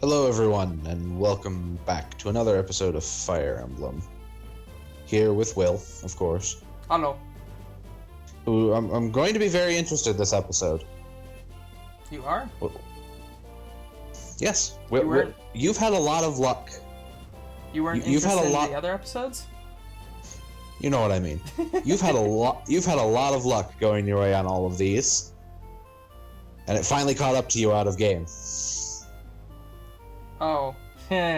Hello everyone, and welcome back to another episode of Fire Emblem. Here with Will, of course. Hello. Who I'm going to be very interested this episode. You are? Well, yes. You've had a lot of luck. You weren't You've interested had a lot. in the other episodes? You know what I mean. You've had a lot of luck going your way on all of these. And it finally caught up to you out of game. Oh. He's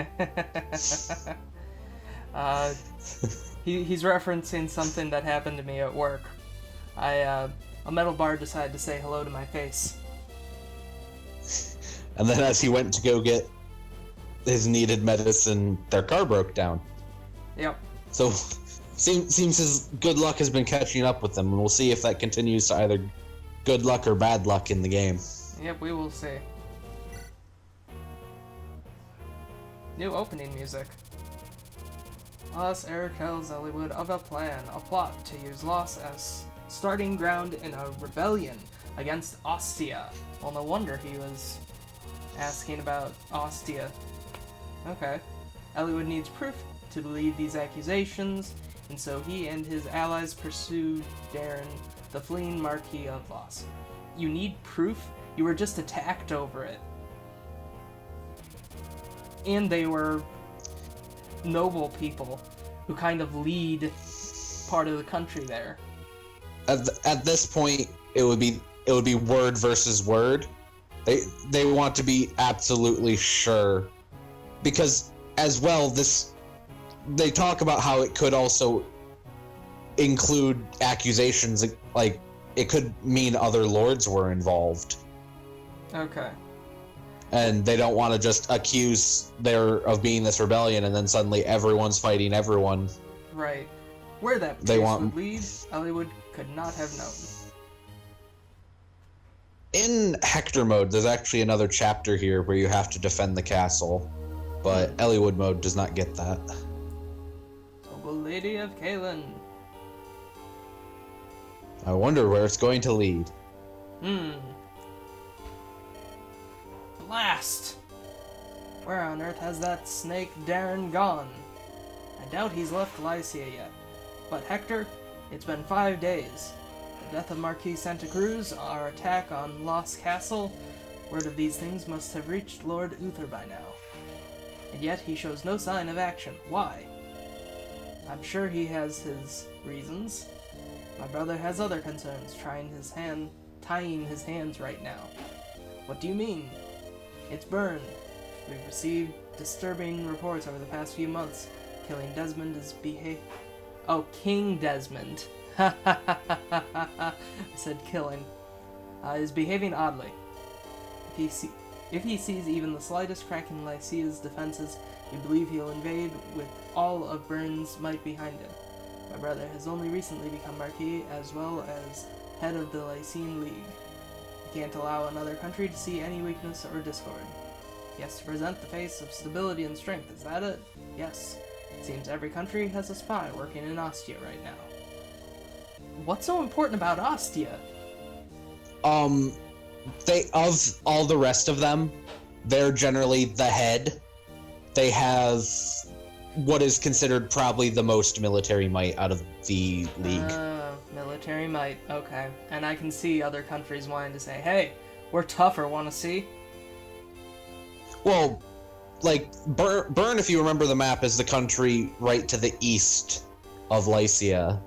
referencing something that happened to me at work. A metal bar decided to say hello to my face. And then as he went to go get his needed medicine, their car broke down. Yep. So, seems his good luck has been catching up with them, and we'll see if that continues to either good luck or bad luck in the game. Yep, we will see. New opening music. Loss Air tells Eliwood of a plot to use Loss as starting ground in a rebellion against Ostia. Well, no wonder he was asking about Ostia. Okay. Eliwood needs proof to believe these accusations, and so he and his allies pursue Darren, the fleeing Marquis of Loss. You need proof? You were just attacked over it. And they were noble people who kind of lead part of the country there. At this point, it would be word versus word. They want to be absolutely sure, because as well they talk about how it could also include accusations, like it could mean other lords were involved. Okay. And they don't want to just accuse of being this rebellion and then suddenly everyone's fighting everyone. Right. Where that place would lead, Eliwood could not have known. In Hector mode, there's actually another chapter here where you have to defend the castle, but Eliwood mode does not get that. Noble Lady of Caelin. I wonder where it's going to lead. Blast! Where on earth has that snake Darren gone? I doubt he's left Lycia yet. But Hector, it's been 5 days. The death of Marquis Santa Cruz, our attack on Lost Castle, word of these things must have reached Lord Uther by now. And yet he shows no sign of action. Why? I'm sure he has his reasons. My brother has other concerns, tying his hands right now. What do you mean? It's Byrne. We've received disturbing reports over the past few months. King Desmond is King Desmond. I said killing. Is behaving oddly. If he sees even the slightest crack in Lycia's defenses, you believe he'll invade with all of Byrne's might behind him. My brother has only recently become Marquis, as well as head of the Lycian League. He can't allow another country to see any weakness or discord. He has to present the face of stability and strength, is that it? Yes. It seems every country has a spy working in Ostia right now. What's so important about Ostia? Of all the rest of them, they're generally the head. They have what is considered probably the most military might out of the league. Military might, okay. And I can see other countries wanting to say, hey, we're tougher, wanna see? Well, like, Byrne, if you remember the map, is the country right to the east of Lycia.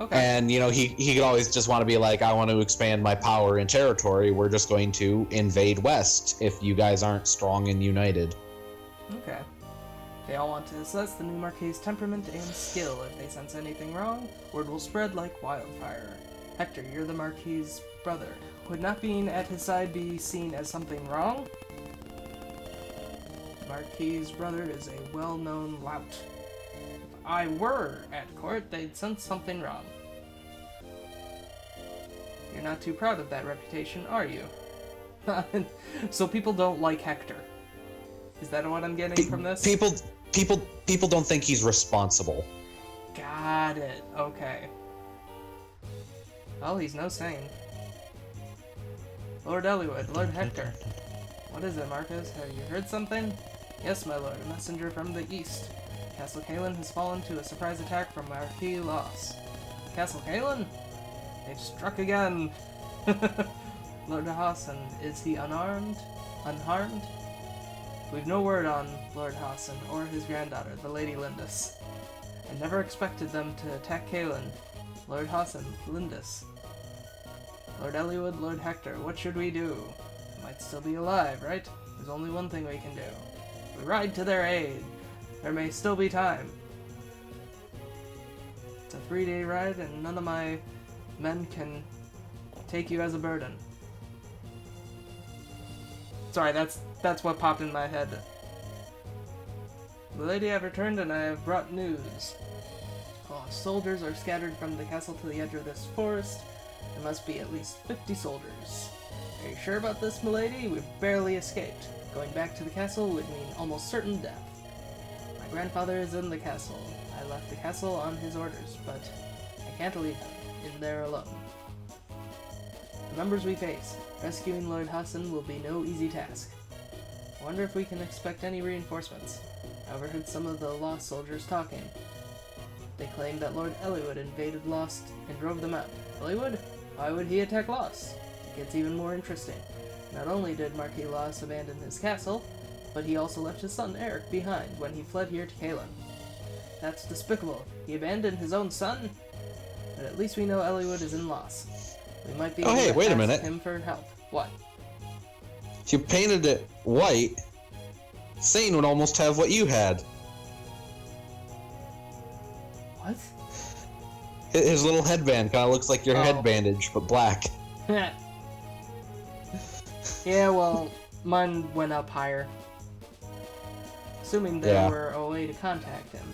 Okay. And, you know, he could always just want to be like, I want to expand my power and territory. We're just going to invade west if you guys aren't strong and united. Okay. They all want to assess the new Marquis' temperament and skill. If they sense anything wrong, word will spread like wildfire. Hector, you're the Marquis' brother. Would not being at his side be seen as something wrong? Marquis' brother is a well-known lout. If I were at court, they'd sense something wrong. You're not too proud of that reputation, are you? So people don't like Hector. Is that what I'm getting from this? People don't think he's responsible. Got it. Okay. Well, he's no saint. Lord Eliwood, Lord Hector. What is it, Marcus? Have you heard something? Yes, my lord, a messenger from the east. Castle Caelin has fallen to a surprise attack from Marquis Loss. Castle Caelin? They've struck again! Lord Hassan, is he unarmed? Unharmed? We've no word on Lord Hassan or his granddaughter, the Lady Lindis. I never expected them to attack Caelin. Lord Hassan, Lindis. Lord Eliwood, Lord Hector, what should we do? They might still be alive, right? There's only one thing we can do. We ride to their aid. There may still be time. It's a 3-day ride, and none of my men can take you as a burden. Sorry, that's what popped in my head. The lady have returned, and I have brought news. Soldiers are scattered from the castle to the edge of this forest. There must be at least 50 soldiers. Are you sure about this, milady? We've barely escaped. Going back to the castle would mean almost certain death. My grandfather is in the castle. I left the castle on his orders, but I can't leave him in there alone. The numbers we face, rescuing Lord Hassan will be no easy task. I wonder if we can expect any reinforcements. I overheard some of the Lost soldiers talking. They claimed that Lord Eliwood invaded Lost and drove them out. Eliwood? Why would he attack Lost? It gets even more interesting. Not only did Marquis Lost abandon his castle, but he also left his son Eric behind when he fled here to Caelin. That's despicable. He abandoned his own son? But at least we know Eliwood is in Lost. We might be able to wait a ask minute. him for help. What? If you painted it white, Thane would almost have what you had. What? His little headband kind of looks like your head bandage, but black. Yeah, well, mine went up higher. Assuming there were a way to contact him.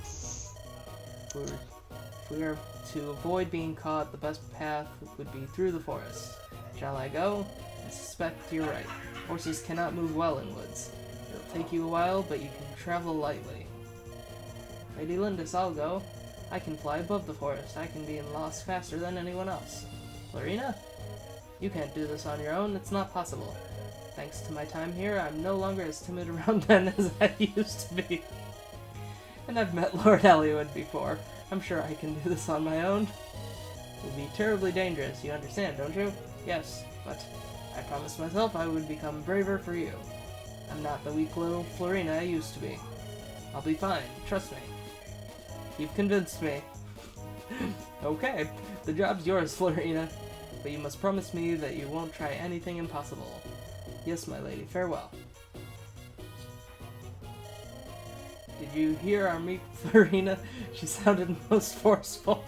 If we are to avoid being caught, the best path would be through the forest. Shall I go? I suspect you're right. Horses cannot move well in woods. It'll take you a while, but you can travel lightly. Lady Lindis, I'll go. I can fly above the forest. I can be in Lost faster than anyone else. Florina? You can't do this on your own. It's not possible. Thanks to my time here, I'm no longer as timid around men as I used to be. And I've met Lord Eliwood before. I'm sure I can do this on my own. It would be terribly dangerous, you understand, don't you? Yes, but I promised myself I would become braver for you. I'm not the weak little Florina I used to be. I'll be fine, trust me. You've convinced me. Okay, the job's yours, Florina. But you must promise me that you won't try anything impossible. Yes, my lady, farewell. Did you hear our meek Florina? She sounded most forceful.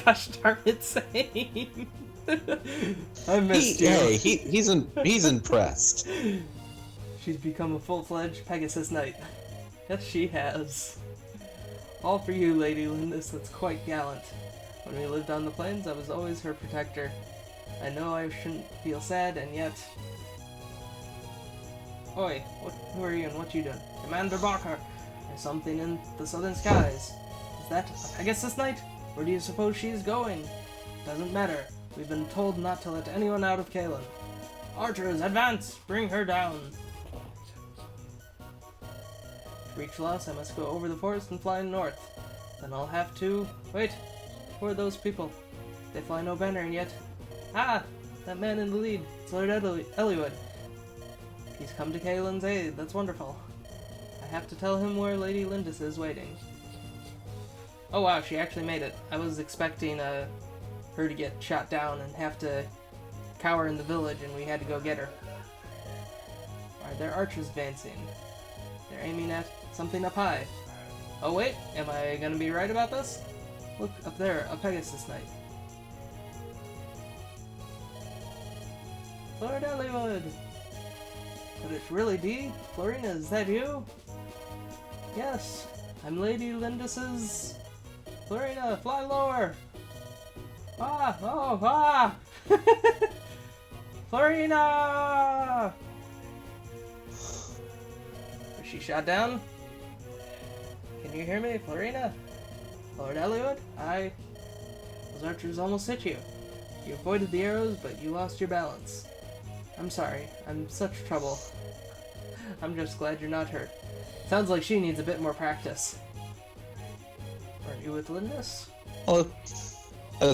Gosh darn it, Zane. I missed you. Hey, he's impressed. She's become a full-fledged Pegasus Knight. Yes, she has. All for you, Lady Lindis, that's quite gallant. When we lived on the plains, I was always her protector. I know I shouldn't feel sad, and yet... Oi, who are you and what you doing? Commander Barker! There's something in the southern skies. Is that a Pegasus Knight? Where do you suppose she is going? Doesn't matter. We've been told not to let anyone out of Caelin. Archers, advance! Bring her down! To reach Lost, I must go over the forest and fly north. Then I'll have to... Wait! Who are those people? They fly no banner yet. Ah! That man in the lead. It's Lord Eliwood. He's come to Caelin's aid. That's wonderful. I have to tell him where Lady Lindis is waiting. Oh wow, she actually made it. I was expecting her to get shot down and have to cower in the village, and we had to go get her. Alright, they're archers advancing. They're aiming at something up high. Oh wait, am I gonna be right about this? Look, up there, a Pegasus Knight. Lord Eliwood! But it's really Dee? Florina, is that you? Yes, I'm Lady Lindis's... Florina, fly lower! Ah! Oh, ah! Florina! Was she shot down? Can you hear me, Florina? Lord Eliwood? Those archers almost hit you. You avoided the arrows, but you lost your balance. I'm sorry. I'm such trouble. I'm just glad you're not hurt. Sounds like she needs a bit more practice. Weren't you with Lindis? Well,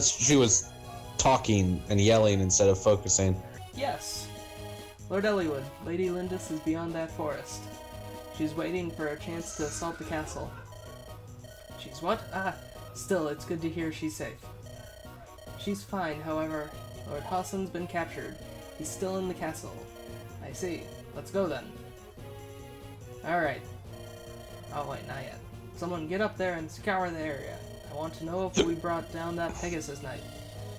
she was talking and yelling instead of focusing. Yes. Lord Eliwood, Lady Lindis is beyond that forest. She's waiting for a chance to assault the castle. She's what? Ah, still, it's good to hear she's safe. She's fine, however. Lord Hassan's been captured. He's still in the castle. I see. Let's go then. Alright. Oh wait, not yet. Someone get up there and scour the area. I want to know if we brought down that Pegasus Knight.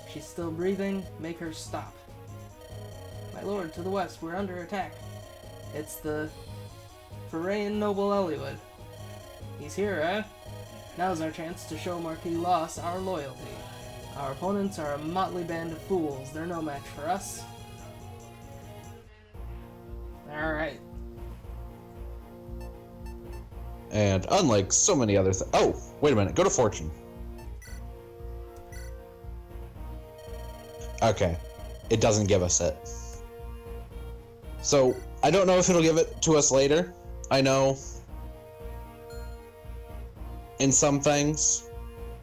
If she's still breathing, make her stop. My lord, to the west, we're under attack. It's the Ferayan noble Eliwood. He's here, eh? Now's our chance to show Marquis Loss our loyalty. Our opponents are a motley band of fools. They're no match for us. Alright. And unlike so many other things... Oh, wait a minute. Go to Fortune. Okay. It doesn't give us it. So, I don't know if it'll give it to us later. I know in some things,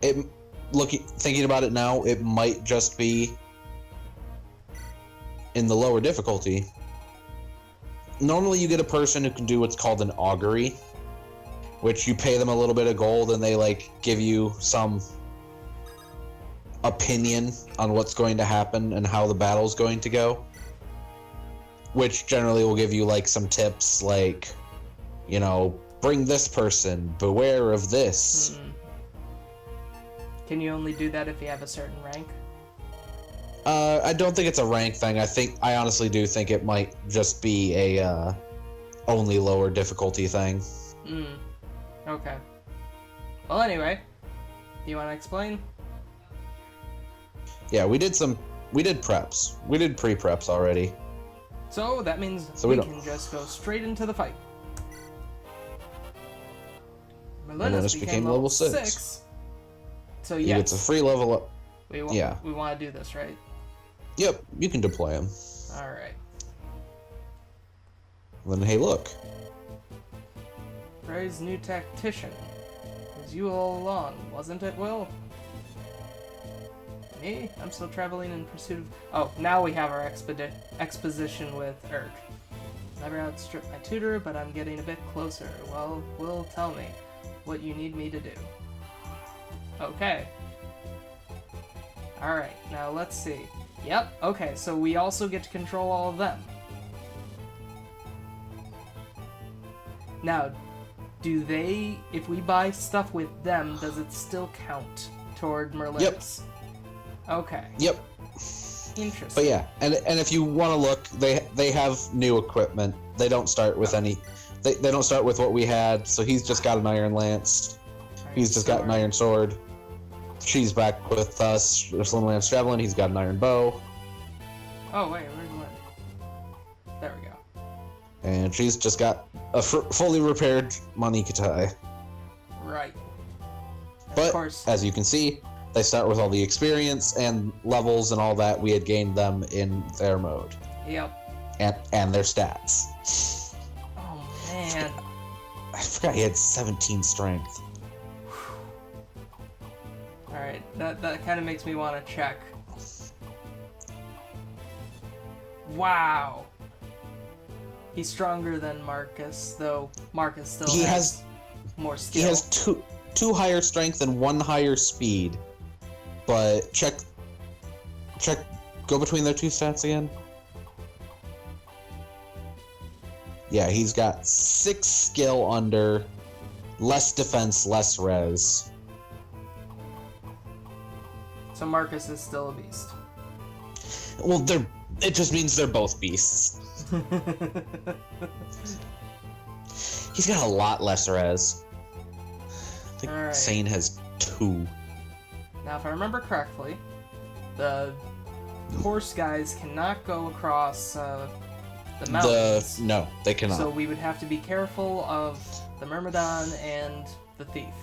thinking about it now, it might just be in the lower difficulty. Normally you get a person who can do what's called an augury, which you pay them a little bit of gold and they like give you some opinion on what's going to happen and how the battle's going to go, which generally will give you like some tips like, you know, bring this person, beware of this. Can you only do that if you have a certain rank? I don't think it's a rank thing. I honestly do think it might just be a only lower difficulty thing. Okay. Well, anyway, do you want to explain? Yeah, we did preps. We did pre-preps already. So that means we can just go straight into the fight. Melinus became level 6. So yes. He gets a free level up. We want to do this, right? Yep, you can deploy him. Alright. Then, hey, look. Frey's new tactician. It was you all along, wasn't it, Will? Me? I'm still traveling in pursuit of... Oh, now we have our exposition with Urk. Never outstripped my tutor, but I'm getting a bit closer. Well, Will, tell me what you need me to do. Okay. Alright, now let's see. Yep, okay, so we also get to control all of them. Now, do they, if we buy stuff with them, does it still count toward Merlin's? Yep. Okay. Yep. Interesting. But yeah, and if you want to look, they have new equipment. They don't start with any. They don't start with what we had. So he's just got an iron lance. He's just got an iron sword. She's back with us. There's Slim Lance Javelin. He's got an iron bow. Oh wait, where's Lynn? There we go. And she's just got a fully repaired Manikatai. Right. But of course, as you can see, they start with all the experience and levels and all that we had gained them in their mode. Yep. And their stats. Oh man. I forgot he had 17 strength. Alright, that kind of makes me want to check. Wow. He's stronger than Marcus, though Marcus still has more skill. He has two higher strength and one higher speed. But go between their two stats again. Yeah, he's got 6 skill under, less defense, less res. So Marcus is still a beast. Well, it just means they're both beasts. He's got a lot less res. I think Sane has 2. Now, if I remember correctly, the horse guys cannot go across the mountains. No, they cannot. So we would have to be careful of the Myrmidon and the Thief.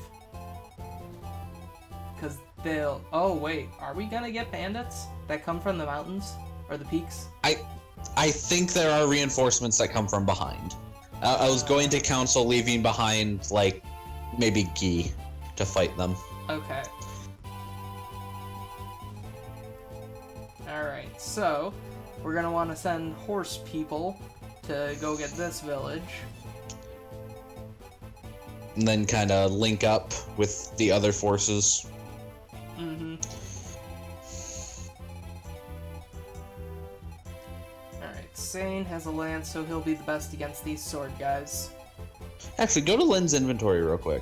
Because they'll... Oh, wait. Are we gonna get bandits that come from the mountains? Or the peaks? I think there are reinforcements that come from behind. I was going to counsel leaving behind, like, maybe Guy to fight them. Okay. Alright, so we're gonna want to send horse people to go get this village. And then kind of link up with the other forces. Mm-hmm. Alright, Sane has a lance, so he'll be the best against these sword guys. Actually, go to Lynn's inventory real quick.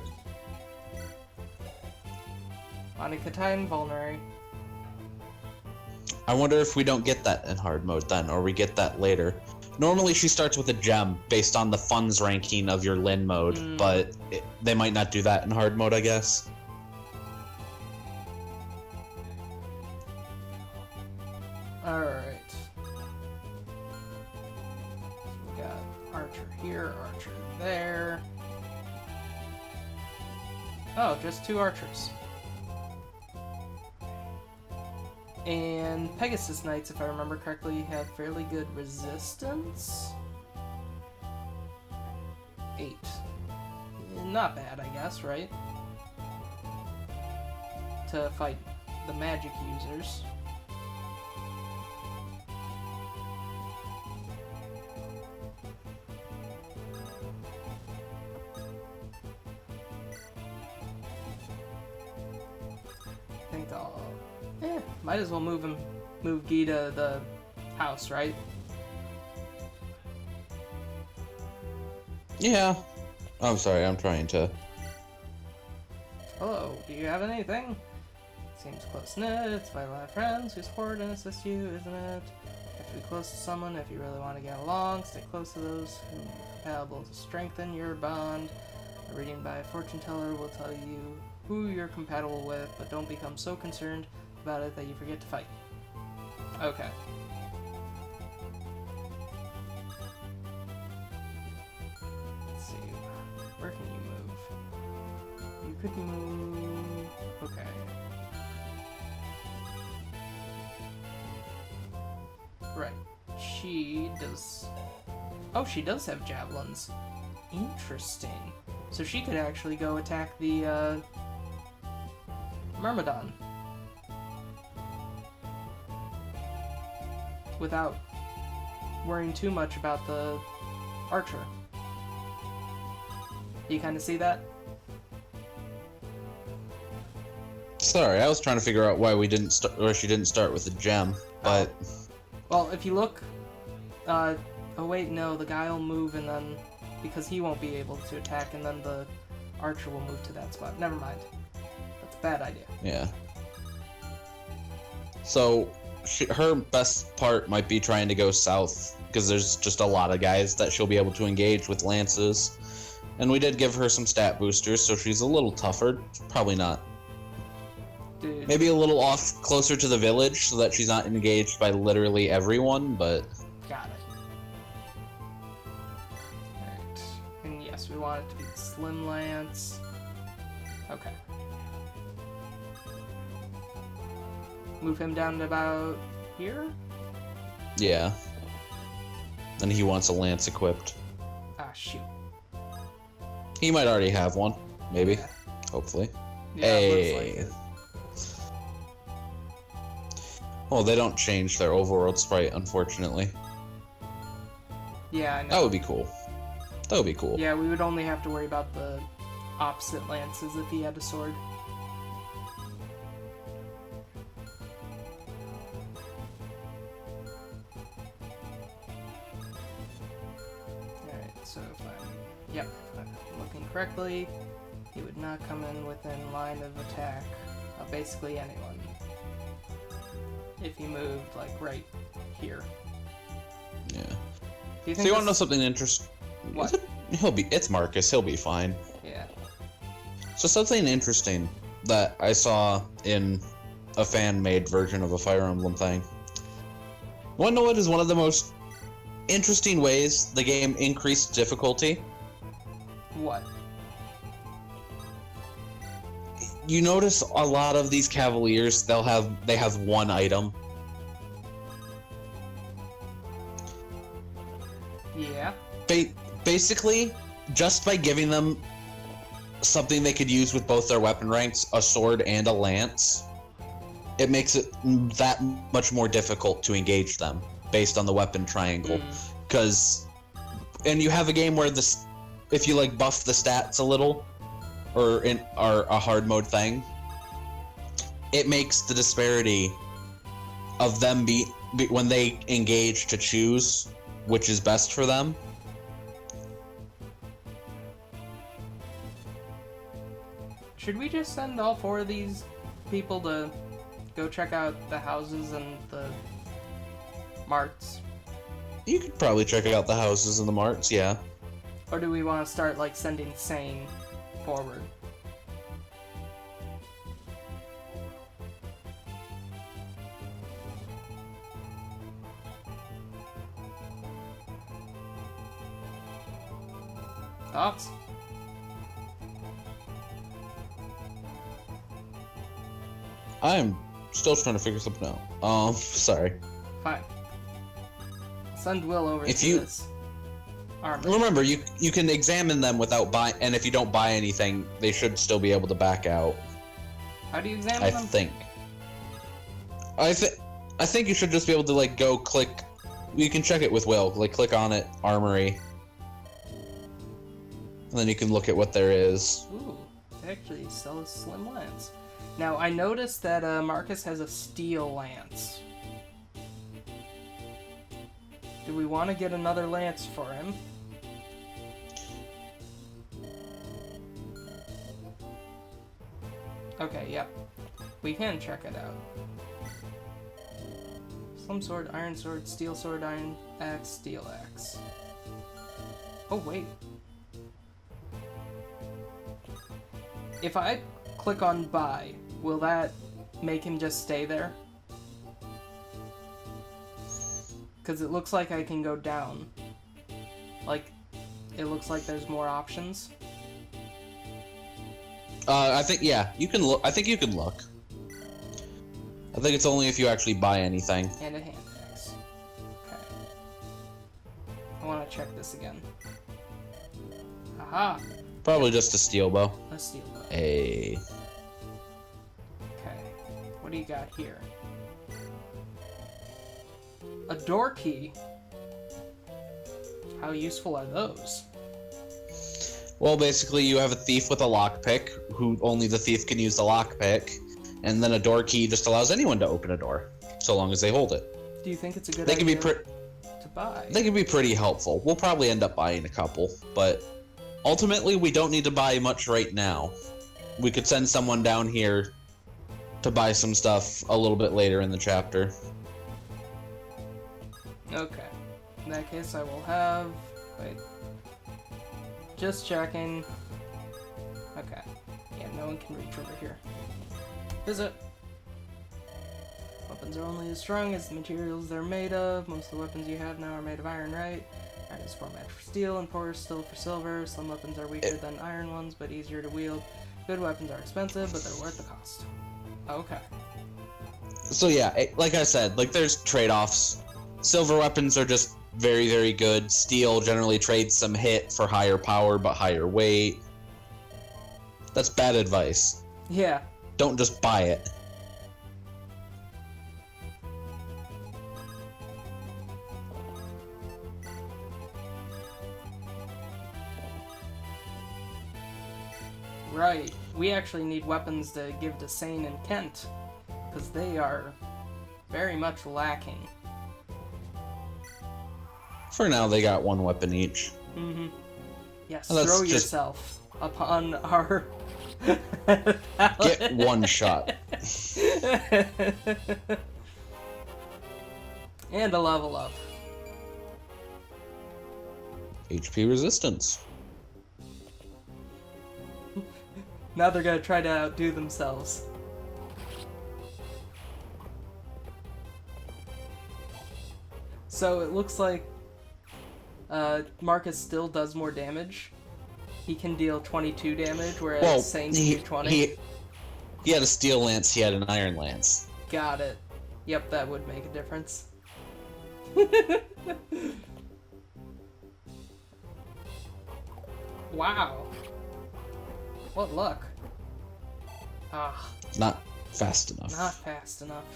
Monica Invulnerary. I wonder if we don't get that in hard mode then, or we get that later. Normally she starts with a gem based on the funds ranking of your Lyn mode, but they might not do that in hard mode, I guess. Alright. We got Archer here, Archer there. Oh, just 2 archers. And Pegasus Knights, if I remember correctly, have fairly good resistance. 8. Not bad, I guess, right? To fight the magic users. I think I'll... might as well move Guy to the house, right? Yeah. I'm sorry, I'm trying to... Hello, do you have anything? Seems close-knit, it's vital to have friends who support and assist you, isn't it? You have to be close to someone if you really want to get along. Stay close to those who are compatible to strengthen your bond. A reading by a fortune teller will tell you who you're compatible with, but don't become so concerned about it that you forget to fight. Okay. Let's see. Where can you move? You could move... Okay. Right. She does... Oh, she does have javelins. Interesting. So she could actually go attack the, Myrmidon. Without worrying too much about the archer. You kind of see that? Sorry, I was trying to figure out why we didn't or she didn't start with a gem, but... Well, if you look... oh wait, no, the guy will move and then... Because he won't be able to attack, and then the archer will move to that spot. Never mind. That's a bad idea. Yeah. So, her best part might be trying to go south, because there's just a lot of guys that she'll be able to engage with lances. And we did give her some stat boosters, so she's a little tougher. Probably not. Dude. Maybe a little off closer to the village, so that she's not engaged by literally everyone, but... Got it. Alright. And yes, we want it to be the Slim Lance. Okay. Move him down to about here? Yeah. And he wants a lance equipped. Ah, shoot. He might already have one. Maybe. Yeah. Hopefully. Yeah, Hey. looks like it. Well, they don't change their overworld sprite, unfortunately. Yeah, I know. That would be cool. That would be cool. Yeah, we would only have to worry about the opposite lances if he had a sword. Alright, so if I'm looking correctly, he would not come in within line of attack of basically anyone. If he moved, like, right here. Yeah. Do you So think you want to know this- something interesting? What? It's Marcus. He'll be fine. Yeah. So something interesting that I saw in a fan-made version of a Fire Emblem thing. Want to know what is one of the most interesting ways the game increased difficulty? What? You notice a lot of these Cavaliers, they have one item. Yeah. Basically, just by giving them something they could use with both their weapon ranks, a sword and a lance, it makes it that much more difficult to engage them based on the weapon triangle. Because, and you have a game where if you like buff the stats a little, or a hard mode thing, it makes the disparity of them when they engage to choose which is best for them. Should we just send all 4 of these people to go check out the houses and the marts? You could probably check out the houses and the marts, yeah. Or do we want to start, like, sending Sane forward? Thoughts? I'm still trying to figure something out. Sorry. Fine. Send Will over If to you- this armor. Remember, you can examine them without buying, and if you don't buy anything, they should still be able to back out. How do you examine I them? think. I think you should just be able to like go click. You can check it with Will. Like click on it, armory, and then you can look at what there is. Ooh, they actually sell a slim lance. Now, I noticed that Marcus has a steel lance. Do we want to get another lance for him? Okay, yep. We can check it out. Slim sword, iron axe, steel axe. Oh, wait. If I click on buy, will that make him just stay there? Because it looks like I can go down. Like, it looks like there's more options. I think, yeah, you can look. I think you can look. I think it's only if you actually buy anything. And a hand axe. Okay. I want to check this again. Aha! Probably just a steel bow. A steel bow. Hey. Okay. What do you got here? A door key? How useful are those? Well, basically, you have a thief with a lockpick, who only the thief can use the lockpick, and then a door key just allows anyone to open a door, so long as they hold it. Do you think it's a good They can idea be to buy? They can be pretty helpful. We'll probably end up buying a couple, but ultimately, we don't need to buy much right now. We could send someone down here to buy some stuff a little bit later in the chapter. Okay. In that case, I will have... Wait. Just checking. Okay. Yeah, no one can reach over here. Visit. Weapons are only as strong as the materials they're made of. Most of the weapons you have now are made of iron, right? Iron is format for steel and porous steel for silver. Some weapons are weaker than iron ones, but easier to wield. Good weapons are expensive, but they're worth the cost. Okay. So yeah, like I said, like there's trade-offs. Silver weapons are just very, very good. Steel generally trades some hit for higher power but higher weight. That's bad advice. Yeah. Don't just buy it. Right. We actually need weapons to give to Sane and Kent, because they are very much lacking. For now, they got one weapon each. Mm-hmm. Yes, Well, that's throw just- yourself upon our... Get one shot. And a level up. HP resistance. Now they're gonna try to outdo themselves. So it looks like Marcus still does more damage. He can deal 22 damage, whereas Well, Sane can do 20. he had a steel lance, he had an iron lance. Got it. Yep, that would make a difference. Wow. What luck. Ah. Not fast enough. Not fast enough.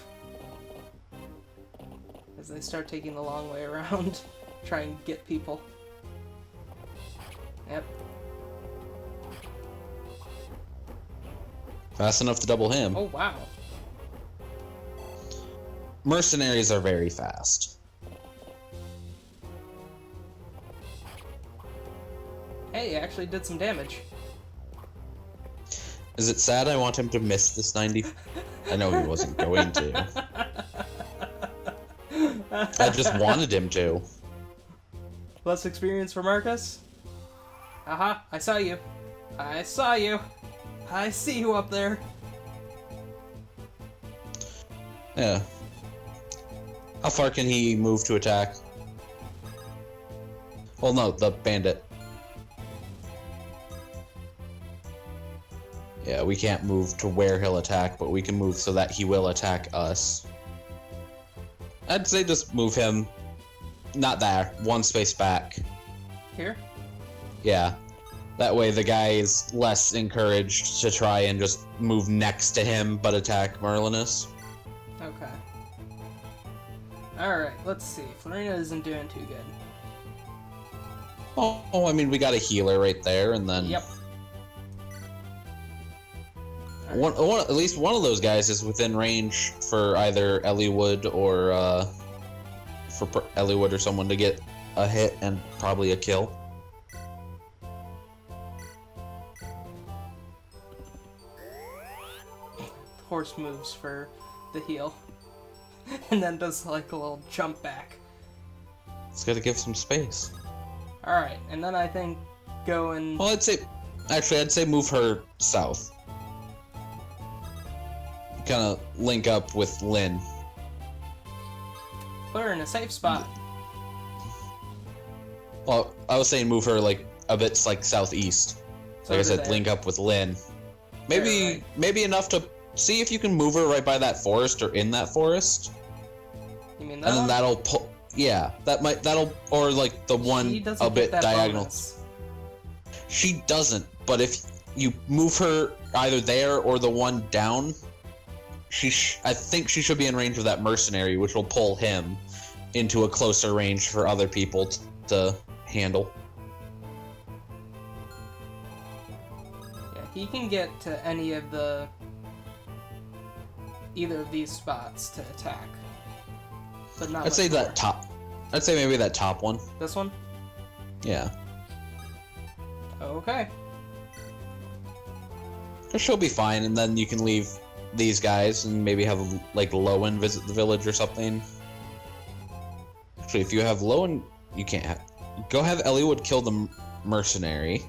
As they start taking the long way around, try and get people. Yep. Fast enough to double him. Oh, wow. Mercenaries are very fast. Hey, he actually did some damage. Is it sad I want him to miss this 90? I know he wasn't going to. I just wanted him to. Less experience for Marcus? Aha, I saw you. I saw you. I see you up there. Yeah. How far can he move to attack? Well, no, the bandit. Yeah, we can't move to where he'll attack, but we can move so that he will attack us. I'd say just move him. Not there. One space back. Here? Yeah. That way the guy is less encouraged to try and just move next to him, but attack Merlinus. Okay. Alright, let's see. Florina isn't doing too good. Oh, I mean, we got a healer right there, and then... Yep. At least one of those guys is within range for either Eliwood or, Eliwood or someone to get a hit and probably a kill. Horse moves for the heal. And then does like a little jump back. It's gotta give some space. Alright, and then I think go and... Well, I'd say move her south. Kind of link up with Lynn. Put her in a safe spot. Well, I was saying move her like a bit like southeast. So Like I said, there. link up with Lynn. Right. Maybe enough to see if you can move her right by that forest or in that forest. You mean that And then one? that'll pull. Yeah, that'll or like the She one doesn't a get bit that diagonal. bonus. She doesn't, but if you move her either there or the one down, I think she should be in range of that mercenary, which will pull him into a closer range for other people to handle. Yeah, he can get to any of the... either of these spots to attack. But not I'd say much more. that top. I'd say maybe that top one. This one? Yeah. Okay. She'll be fine, and then you can leave these guys and maybe have like Lowen visit the village or something. Actually, if you have Lowen, you can't have. Go have Eliwood kill the mercenary.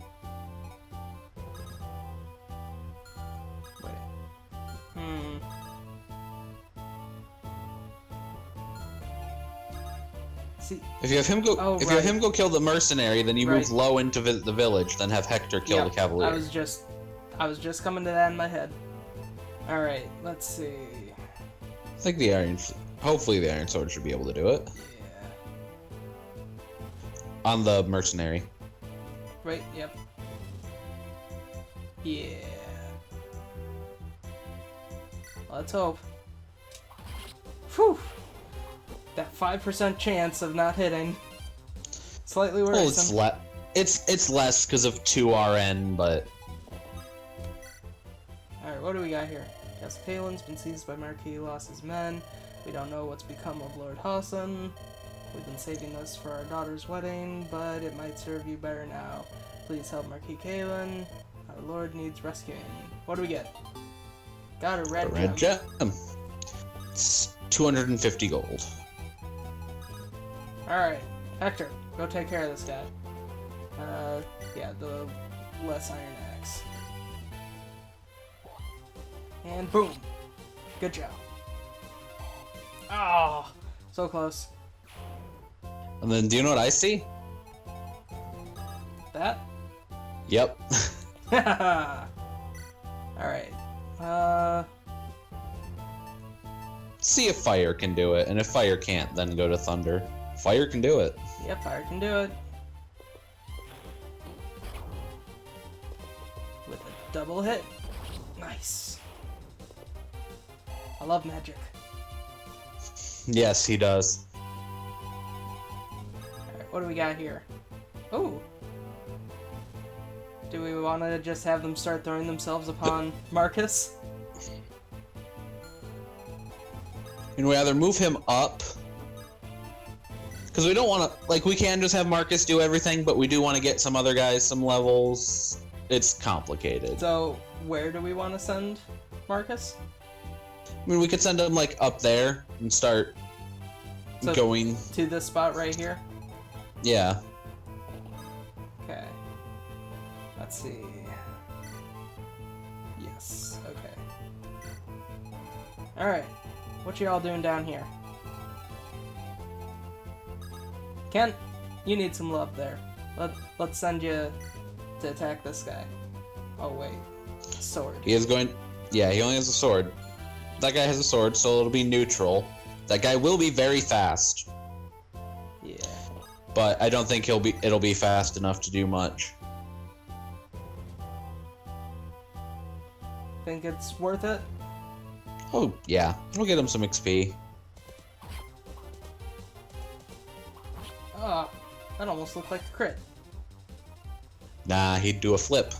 Wait. See, If you have him go, Oh, if you have right. him go kill the mercenary, then you Right. move Lowen to visit the village. Then have Hector kill yeah, the cavalier. I was just coming to that in my head. Alright, let's see. I think the hopefully the Iron Sword should be able to do it Yeah. on the mercenary. Right, yep. Yeah. Let's hope. Whew! That 5% chance of not hitting. Slightly Well, worrisome. it's less because of 2 RN, but Alright, what do we got here? Castle Caelin's been seized by Marquis, lost his men. We don't know what's become of Lord Hassan. We've been saving this for our daughter's wedding, but it might serve you better now. Please help Marquis Caelin. Our lord needs rescuing. What do we get? Got a a red red gem. gem. It's 250 gold. Alright, Hector, go take care of this guy. Yeah, the less iron axe. And boom! Good job. Oh, so close. And then, do you know what I see? That? Yep. Alright. See if fire can do it, and if fire can't, then go to thunder. Fire can do it. Yep, fire can do it. Double hit. Nice. I love magic. Yes, he does. Alright, what do we got here? Ooh. Do we want to just have them start throwing themselves upon Marcus? And we either move him up, because we don't want to, like, we can just have Marcus do everything, but we do want to get some other guys some levels. It's complicated. So, where do we want to send Marcus? I mean, we could send him, like, up there and start going... To this spot right here? Yeah. Okay. Let's see. Yes, okay. Alright. What you all doing down here? Kent, you need some love there. Let's send you to attack this guy. Oh wait, sword. He is going... Yeah, he only has a sword. That guy has a sword, so it'll be neutral. That guy will be very fast. Yeah. But I don't think it'll be fast enough to do much. Think it's worth it? Oh, yeah. We'll get him some XP. Ah, that almost looked like a crit. Nah, he'd do a flip.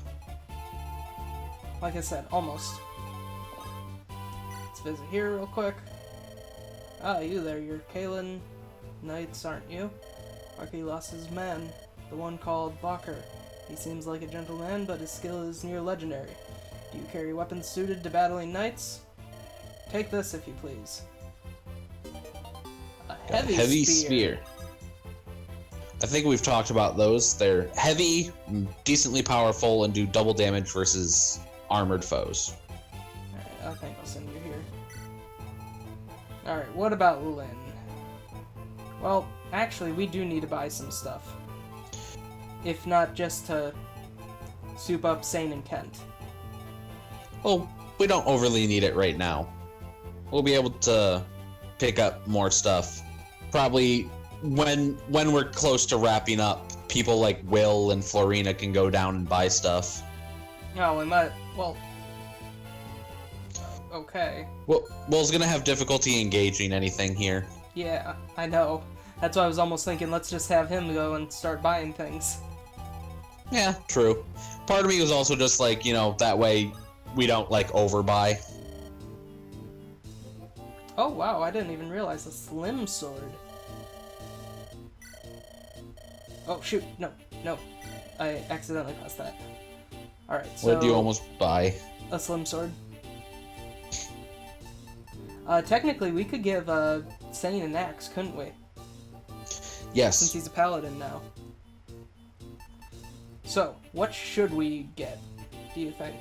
Like I said, almost. Let's visit here real quick. Ah, you there, you're Caelin Knights, aren't you? Marquis lost his man, the one called Walker. He seems like a gentleman, but his skill is near legendary. Do you carry weapons suited to battling knights? Take this, if you please. A heavy spear. I think we've talked about those. They're heavy, decently powerful, and do double damage versus armored foes. Alright, I think I'll send you here. Alright, what about Lynn? Well, actually, we do need to buy some stuff. If not just to soup up Sane and Kent. Well, we don't overly need it right now. We'll be able to pick up more stuff. Probably when we're close to wrapping up, people like Will and Florina can go down and buy stuff. No, we might... Well... Okay. Well, Will's gonna have difficulty engaging anything here. Yeah, I know. That's why I was almost thinking, let's just have him go and start buying things. Yeah, true. Part of me was also just like, you know, that way we don't, like, overbuy. Oh, wow, I didn't even realize a slim sword. Oh, shoot, no, I accidentally pressed that. Alright, so... What did you almost buy? A slim sword. Technically, we could give, Sane an axe, couldn't we? Yes. Since he's a paladin now. So, what should we get, do you think?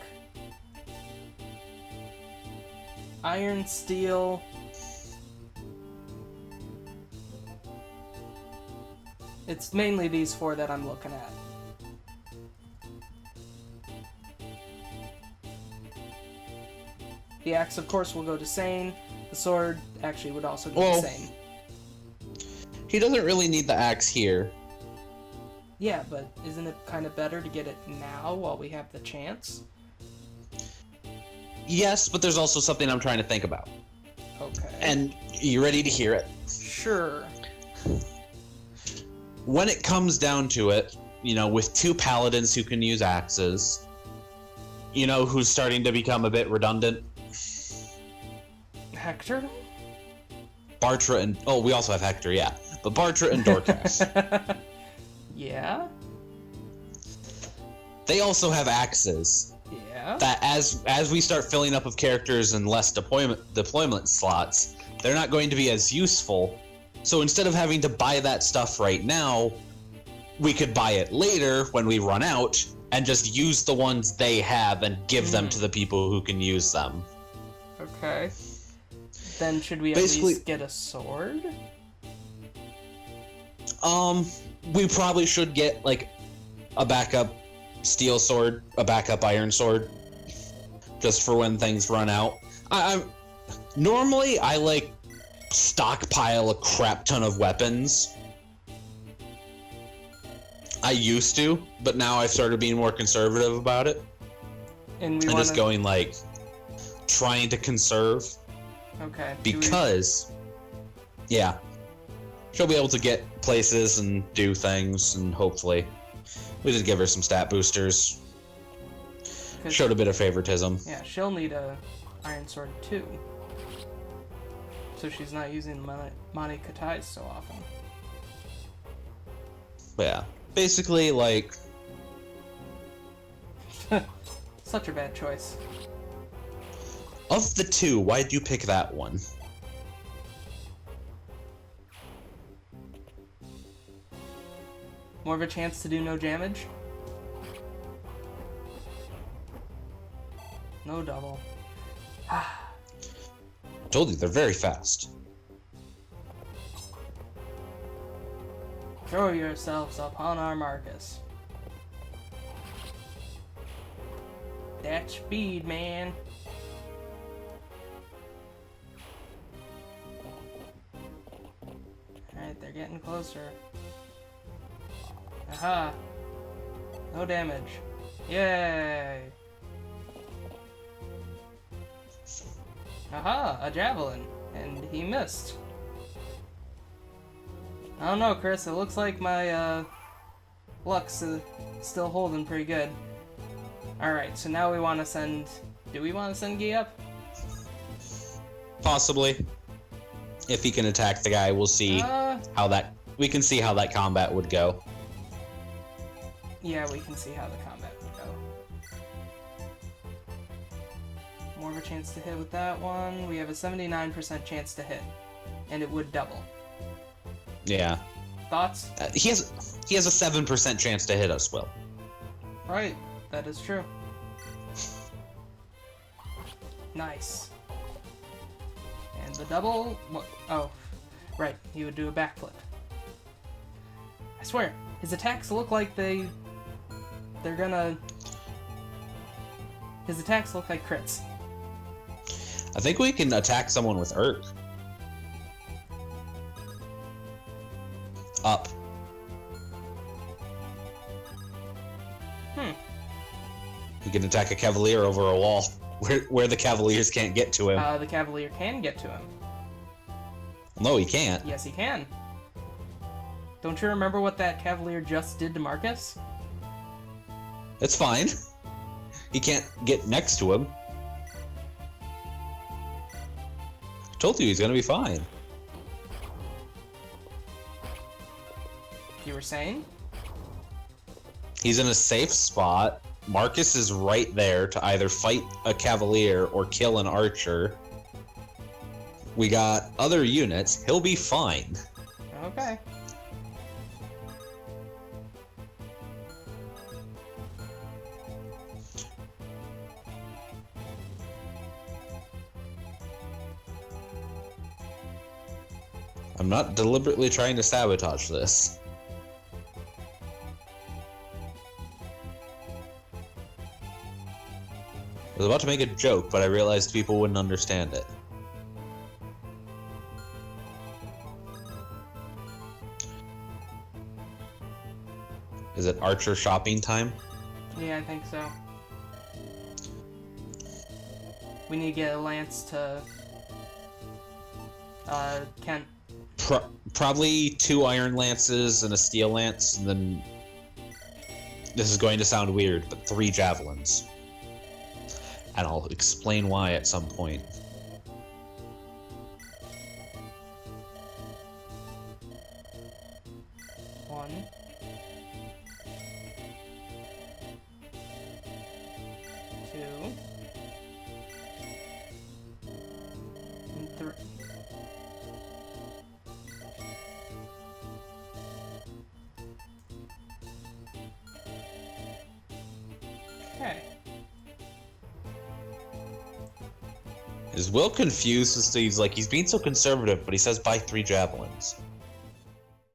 Iron, steel... It's mainly these four that I'm looking at. The axe, of course, will go to Sane. The sword actually would also go to Sane. He doesn't really need the axe here. Yeah, but isn't it kind of better to get it now while we have the chance? Yes, but there's also something I'm trying to think about. Okay. And you ready to hear it? Sure. When it comes down to it, you know, with two paladins who can use axes, you know who's starting to become a bit redundant? Hector? Bartra and... Oh, we also have Hector, yeah. But Bartra and Dorcas. Yeah? They also have axes. Yeah? That as we start filling up of characters and less deployment slots, they're not going to be as useful. So instead of having to buy that stuff right now, we could buy it later when we run out and just use the ones they have and give them to the people who can use them. Okay. Then should we at least get a sword? We probably should get, like, a backup steel sword, a backup iron sword, just for when things run out. Normally, I, like, stockpile a crap ton of weapons. I used to, but now I've started being more conservative about it. And just going like trying to conserve. Okay. Because yeah, she'll be able to get places and do things, and hopefully we just give her some stat boosters. Showed a bit of favoritism. Yeah, she'll need a Iron Sword too. So she's not using Mani Katais so often. But yeah, basically like such a bad choice. Of the two, why did you pick that one? More of a chance to do no damage? No double. Told you, they're very fast. Throw yourselves upon our Marcus. That speed, man. Alright, they're getting closer. Aha! No damage. Yay! Aha! A javelin! And he missed. I don't know, Chris. It looks like my luck's still holding pretty good. Alright, so now we want to send... Do we want to send Guy up? Possibly. If he can attack the guy, we'll see how that... We can see how that combat would go. Yeah, we can see how the combat would go. More of a chance to hit with that one. We have a 79% chance to hit. And it would double. Yeah. Thoughts? He has a 7% chance to hit us, Will. Right. That is true. Nice. And the double... What? Oh, right. He would do a backflip. I swear, his attacks look like they're gonna... His attacks look like crits. I think we can attack someone with Urk. Up. We can attack a Cavalier over a wall, where the Cavaliers can't get to him. The Cavalier can get to him. No, he can't. Yes, he can. Don't you remember what that Cavalier just did to Marcus? It's fine. He can't get next to him. I told you he's gonna be fine. You were saying? He's in a safe spot. Marcus is right there to either fight a Cavalier or kill an archer. We got other units. He'll be fine. Okay. I'm not deliberately trying to sabotage this. I was about to make a joke, but I realized people wouldn't understand it. Is it archer shopping time? Yeah, I think so. We need to get a lance to... Kent. Probably 2 iron lances and a steel lance, and then... This is going to sound weird, but 3 javelins. And I'll explain why at some point. One. 2. And 3. Okay. Is Will confused as to he's being so conservative, but he says buy 3 javelins.